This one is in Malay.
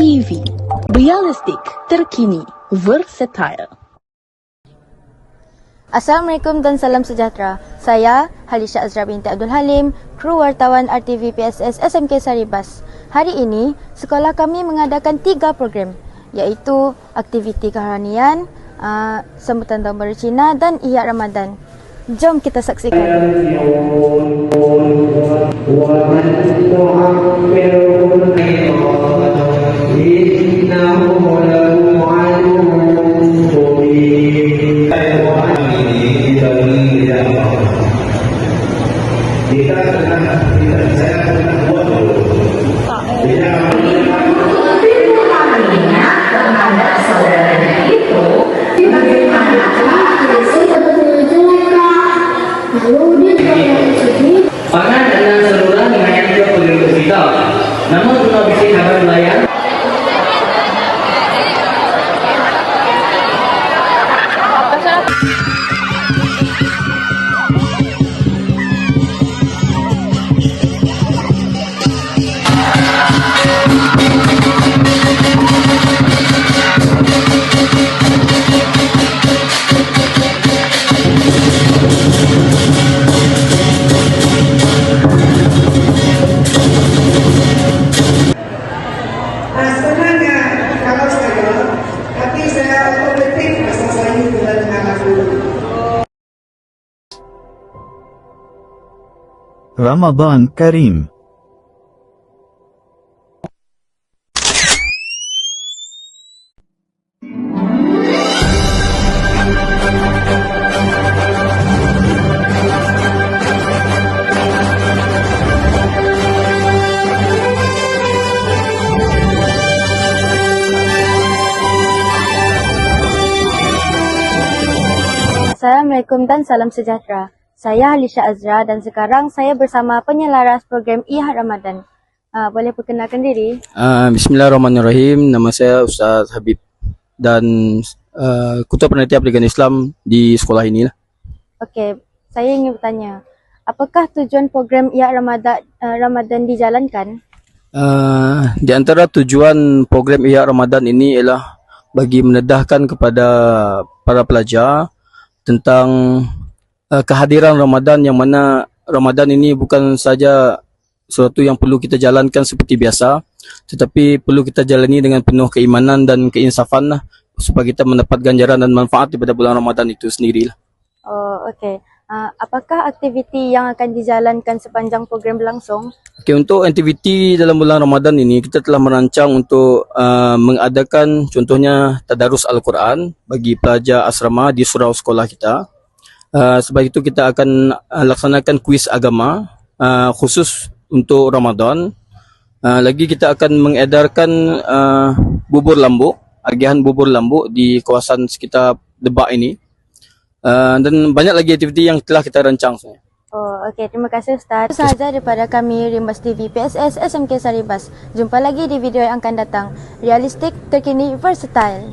TV. Realistik, terkini, versatile. Assalamualaikum dan salam sejahtera. Saya Halisha Azra binti Abdul Halim, kru wartawan RTV PSS SMK Saribas. Hari ini, sekolah kami mengadakan 3 program, iaitu aktiviti keharanian, sambutan tahun baru Cina dan Ihya Ramadan. Jom kita saksikan. Pangan adalah saluran yang hanya juga peluang kita. Namun untuk bikin kabar nelayan. Ramadan Kareem. Assalamualaikum dan salam sejahtera. Saya Halisha Azra dan sekarang saya bersama penyelaras program Ihya Ramadan. Boleh perkenalkan diri? Bismillahirrahmanirrahim. Nama saya Ustaz Habib dan Ketua Panitia Pendidikan Islam di sekolah ini lah. Okey, saya ingin bertanya, apakah tujuan program Ihya Ramadan dijalankan? Di antara tujuan program Ihya Ramadan ini ialah bagi menedahkan kepada para pelajar tentang kehadiran Ramadan, yang mana Ramadan ini bukan saja sesuatu yang perlu kita jalankan seperti biasa, tetapi perlu kita jalani dengan penuh keimanan dan keinsafan lah, supaya kita mendapat ganjaran dan manfaat daripada bulan Ramadan itu sendirilah. Oh, okey. Apakah aktiviti yang akan dijalankan sepanjang program berlangsung? Okey, untuk aktiviti dalam bulan Ramadan ini kita telah merancang untuk mengadakan contohnya tadarus Al-Quran bagi pelajar asrama di surau sekolah kita. Sebab itu kita akan laksanakan kuis agama khusus untuk Ramadan. Lagi kita akan mengedarkan bubur lambuk, agihan bubur lambuk di kawasan sekitar Debak ini. Dan banyak lagi aktiviti yang telah kita rancang sebenarnya. Oh, okey. Terima kasih Ustaz. Itu sahaja daripada kami Rimbas TV PSS SMK Saribas. Jumpa lagi di video yang akan datang. Realistik, terkini, versatile.